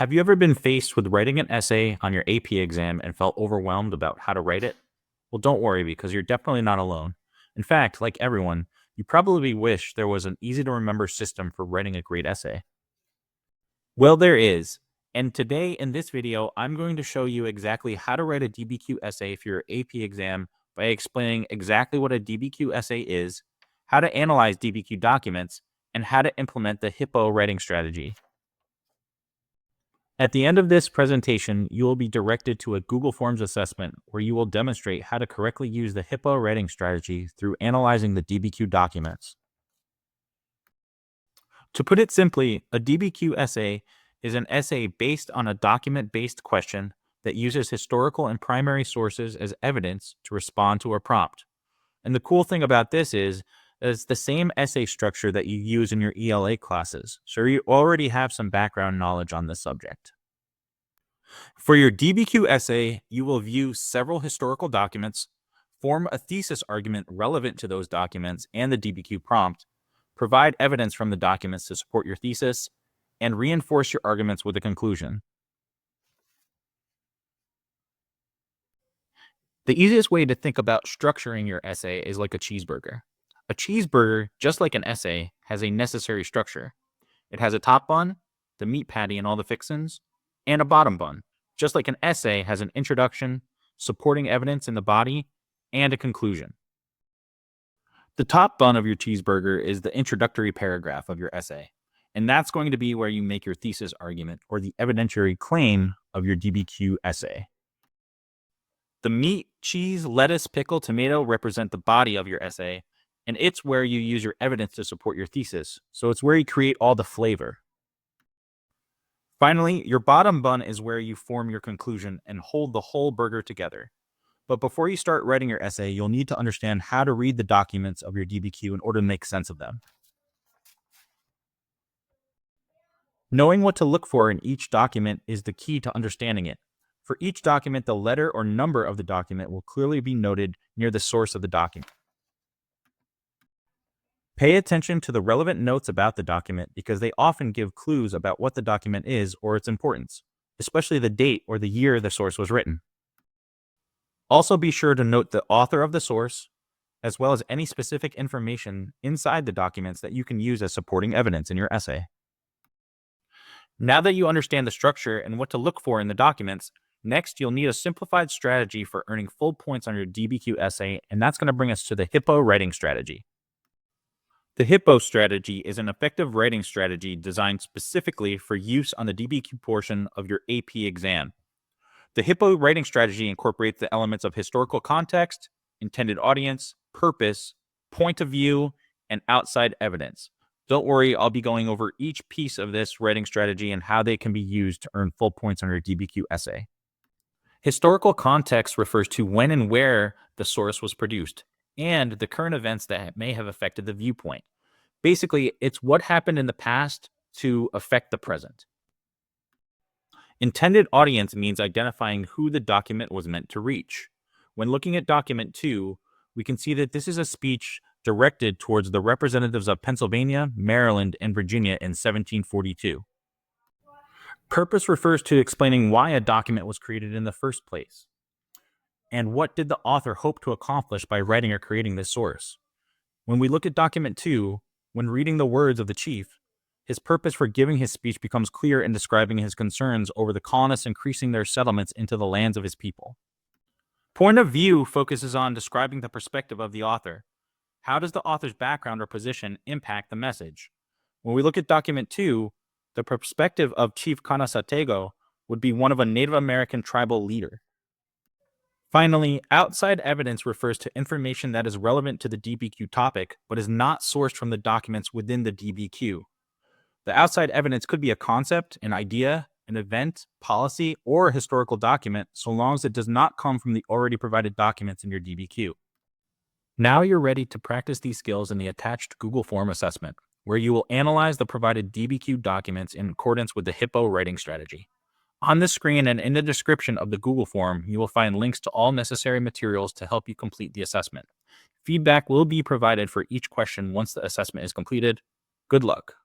Have you ever been faced with writing an essay on your AP exam and felt overwhelmed about how to write it? Well, don't worry because you're definitely not alone. In fact, like everyone, you probably wish there was an easy to remember system for writing a great essay. Well, there is. And today in this video, I'm going to show you exactly how to write a DBQ essay for your AP exam by explaining exactly what a DBQ essay is, how to analyze DBQ documents, and how to implement the H.I.P.P.O writing strategy. At the end of this presentation, you will be directed to a Google Forms assessment where you will demonstrate how to correctly use the H.I.P.P.O writing strategy through analyzing the DBQ documents. To put it simply, a DBQ essay is an essay based on a document-based question that uses historical and primary sources as evidence to respond to a prompt. And the cool thing about this is it's the same essay structure that you use in your ELA classes, so you already have some background knowledge on this subject. For your DBQ essay, you will view several historical documents, form a thesis argument relevant to those documents and the DBQ prompt, provide evidence from the documents to support your thesis, and reinforce your arguments with a conclusion. The easiest way to think about structuring your essay is like a cheeseburger. A cheeseburger, just like an essay, has a necessary structure. It has a top bun, the meat patty and all the fixins, and a bottom bun, just like an essay has an introduction, supporting evidence in the body, and a conclusion. The top bun of your cheeseburger is the introductory paragraph of your essay, and that's going to be where you make your thesis argument or the evidentiary claim of your DBQ essay. The meat, cheese, lettuce, pickle, tomato represent the body of your essay, and it's where you use your evidence to support your thesis, so it's where you create all the flavor. Finally, your bottom bun is where you form your conclusion and hold the whole burger together. But before you start writing your essay, you'll need to understand how to read the documents of your DBQ in order to make sense of them. Knowing what to look for in each document is the key to understanding it. For each document, the letter or number of the document will clearly be noted near the source of the document. Pay attention to the relevant notes about the document because they often give clues about what the document is or its importance, especially the date or the year the source was written. Also be sure to note the author of the source, as well as any specific information inside the documents that you can use as supporting evidence in your essay. Now that you understand the structure and what to look for in the documents, next you'll need a simplified strategy for earning full points on your DBQ essay, and that's going to bring us to the H.I.P.P.O writing strategy. The H.I.P.P.O strategy is an effective writing strategy designed specifically for use on the DBQ portion of your AP exam. The H.I.P.P.O writing strategy incorporates the elements of historical context, intended audience, purpose, point of view, and outside evidence. Don't worry, I'll be going over each piece of this writing strategy and how they can be used to earn full points on your DBQ essay. Historical context refers to when and where the source was produced, and the current events that may have affected the viewpoint. Basically, it's what happened in the past to affect the present. Intended audience means identifying who the document was meant to reach. When looking at document 2, we can see that this is a speech directed towards the representatives of Pennsylvania, Maryland, and Virginia in 1742. Purpose refers to explaining why a document was created in the first place. And what did the author hope to accomplish by writing or creating this source? When we look at document 2, when reading the words of the chief, his purpose for giving his speech becomes clear in describing his concerns over the colonists increasing their settlements into the lands of his people. Point of view focuses on describing the perspective of the author. How does the author's background or position impact the message? When we look at document 2, the perspective of Chief Kanasatego would be one of a Native American tribal leader. Finally, outside evidence refers to information that is relevant to the DBQ topic, but is not sourced from the documents within the DBQ. The outside evidence could be a concept, an idea, an event, policy, or a historical document, so long as it does not come from the already provided documents in your DBQ. Now you're ready to practice these skills in the attached Google Form assessment, where you will analyze the provided DBQ documents in accordance with the H.I.P.P.O writing strategy. On the screen and in the description of the Google form, you will find links to all necessary materials to help you complete the assessment. Feedback will be provided for each question once the assessment is completed. Good luck.